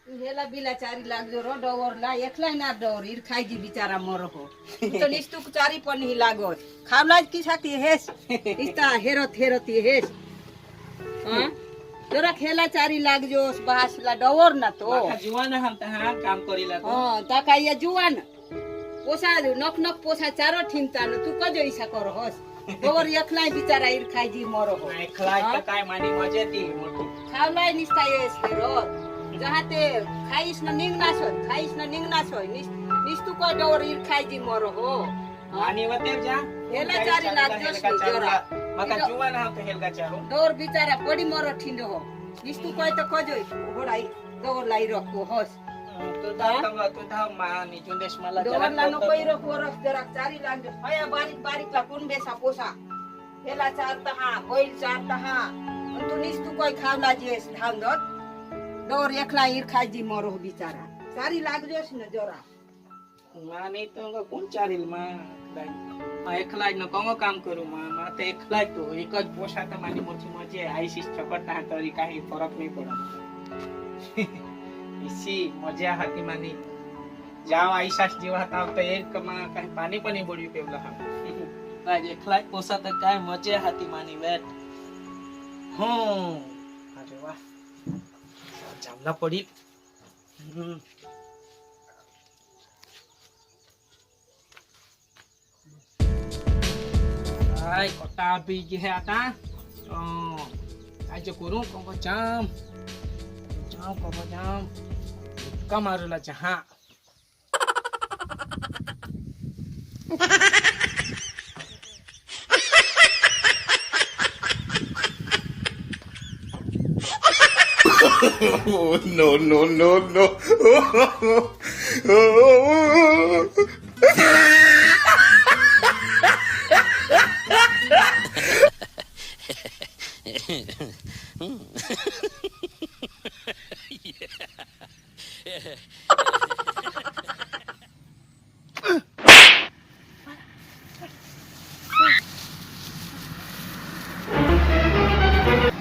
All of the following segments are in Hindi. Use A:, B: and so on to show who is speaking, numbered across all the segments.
A: हेला बिला चारी लागजो रो डवरला एकला ना डवर ईर खाईजी बिचारा मरहो तो निस्तुक चारी पण ही लागो खावलाज की साथी हेस इस्ता हेरत हेस हां जरा खेला चारी लागजो बासला डवर ना तो
B: जुवान हम तहां काम करीला तो
A: हां ताका ये जुवान पोसा नक नक पोसा चारो ठिमता न तू कजो ईसा करो होस डवर एकला बिचारा ईर खाईजी मरहो
B: एकला त काय मानी मजेती मोठी
A: खावलाय निस्ता येस रो जहाँ ते खाइस न निंगना सोय निस्तु को डोर ईर खाइजी मरो हो
B: मानी वते जा
A: हेला चारी लाग जोस जोरा
B: मका जुवान हम तो हेलगा चारो
A: डोर बिचारा बड़ी मरो ठिंडो हो निस्तु कोय तो खोजोय घोड़ाई डोर लाई रखो होस
B: तो दा मानी जुंदेश मला
A: डोर लानो कोई रखो रख जरा चारी लाग जो हया बारीक ला कोन बेसा पोसा हेला चार तहा कोइल चार तहा अंतु निस्तु कोय खावला जेस धाम दत डोर एकला ईर खाइजी मरो बिचारा सारी लागजोस न जोरा
B: मानी तो कोण चारील मा एकला न कोंगो काम करू मा ते एकला तो एक ज पोषा त मानी मोठी मजे आईसी छपटा तरी काही फरक नाही पडत इसी मजा हाती मानी जाव आईसास जीवा ता तो एक मा काही पाणी पण बोडी पेवला हा आज एकला पोषा त काय मजे हाती मानी वेट हो अरे वाह जामला पडी ay kotabi je ata aja kurung ko jam kamarula jaha
C: Oh, no.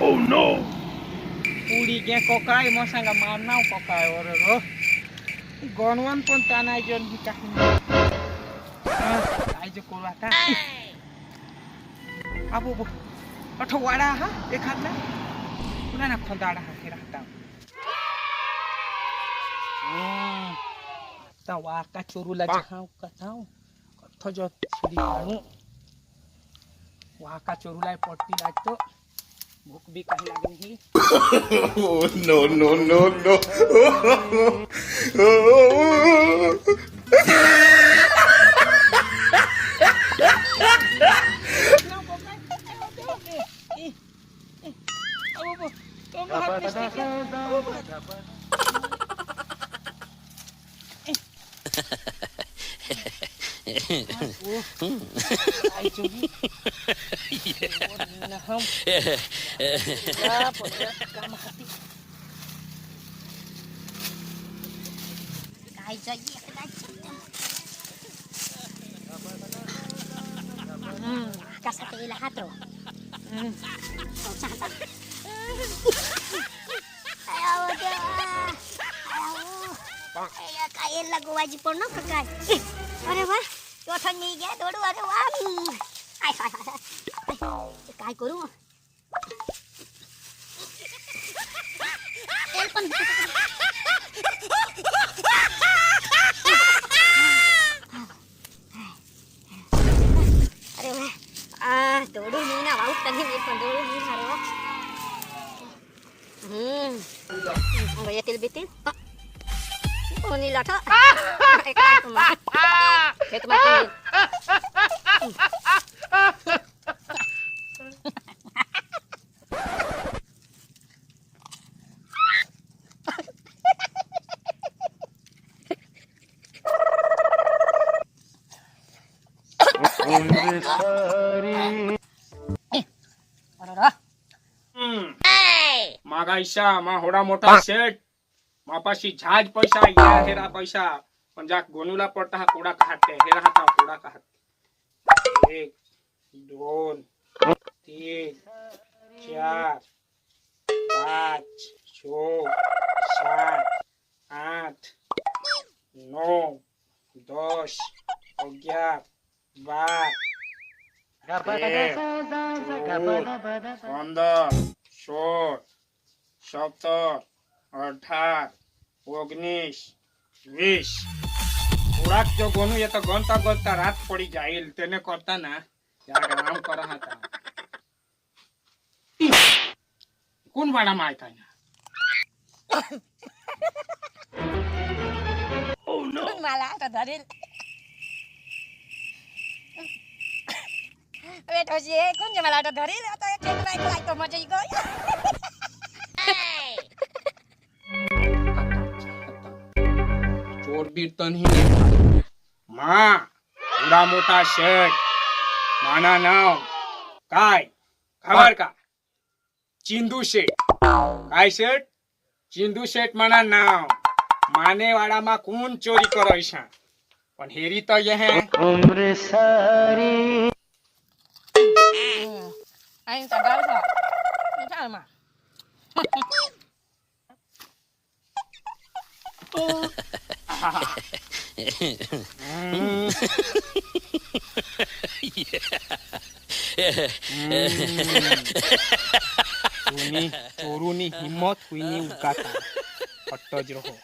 C: Oh no!
B: Uli ge kokai mo sanga manau kokai ororo gonwan pun tanai jon hikahin aja kolata abu bu atho wada ha dekhatla una na khondada ha kira ta ta wa ka chorula jahau ka tau katho jo chiri anu wa ka chorula potti lagto भूख भी कहीं लगी नहीं
C: Oh, no.
D: Kasih ke ilahat tuh. Ayo dia. Ayo kain lagu wajib porno kakai. Aduh wah, yo thani ge dodu aduh wah. Ai. Kai kuru. Telepon. Aduh wah. Dodu ni na bau tani ni pun dodu ni haro. Ang betil. Oh ni lah tak. Ikan tu mah. Itu mah ni.
B: मागा ईशा मा होडा मोठा शेट मापाशी झाज पैसा या हेरा पैसा पण जा गोनुला पडता हा कोडा काढते हेरा हाता कोडा काढ 1 2 3 4 5 6 7 10 11 12 15 16 17 18 19 20 થોડાક જો ગોનું એ તો ગણતા ગણતા રાત પડી જાય તેને કરતા ના યાર આમ કરો હતા કોણ વાડામાં આવ્યા હતા
D: માલા તો ધરી બેઠો છે કોણ છે માલા તો ધરી તો એક લાઈક લાઈક તો મજા ગઈ
B: ચોર બીર તો નહીં માં ઉડા મોટા શેઠ માના નામ કાય ખબર કા ચિંદુ શેઠ કાય શેઠ ચિંદુ શેઠ માના નામ માને વાડામાં કોણ ચોરી કરો છે પણ હેરી તો ये है
D: અહીં તો ગાવ છો ચાલમાં
B: ચોરોની હિંમત કોઈની ઉગાતા પટ્ટો જ રહો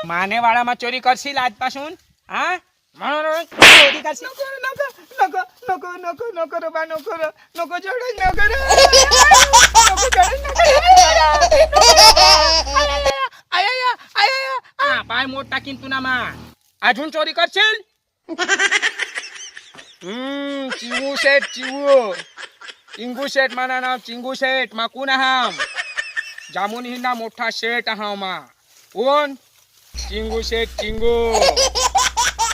B: માને વાળામાં ચોરી કરશી આજ પાછું હા ચોરી કરશી પાય મોટા કિંતુનામાં આજુન ચોરી કરશીલ ચીંગુ શેઠ ચિंगू शेठ माना नाम चिंगू शेठ माकुना हम जामुन हिंदा मोठा शेठ आहा मा कोण चिंगू शेठ चिंगू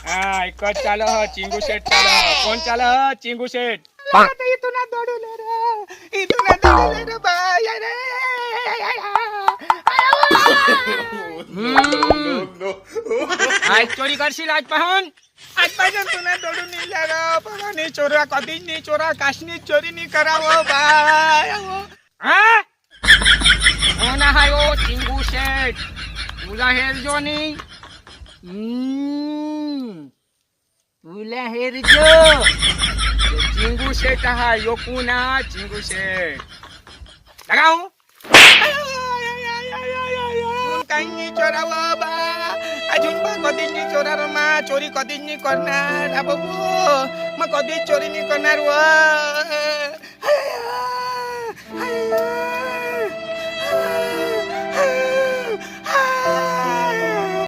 B: हा एक चाल ह चिंगू शेठ चाल कोण चाल ह चिंगू शेठ इथून दौडू रे बाय रे आज चोरी करशील आज पाहून आज पाहिजे तुला दौडून निघाला बघा नाही चोरा कधीच नाही चोरा काशनी चोरी नाही करावं बाय हा कोण आहे ओ चिंगू शेठ तुला हेरजो नाही तुला हेरजो चिंगू शेठ हा यो पुन्हा चिंगू शेठ लगाऊ काही नाही चोरावं बा अजून पण कधीच नाही चोरार मा चोरी कधीच नाही करणार बाबू मग कधीच चोरी नाही करणार व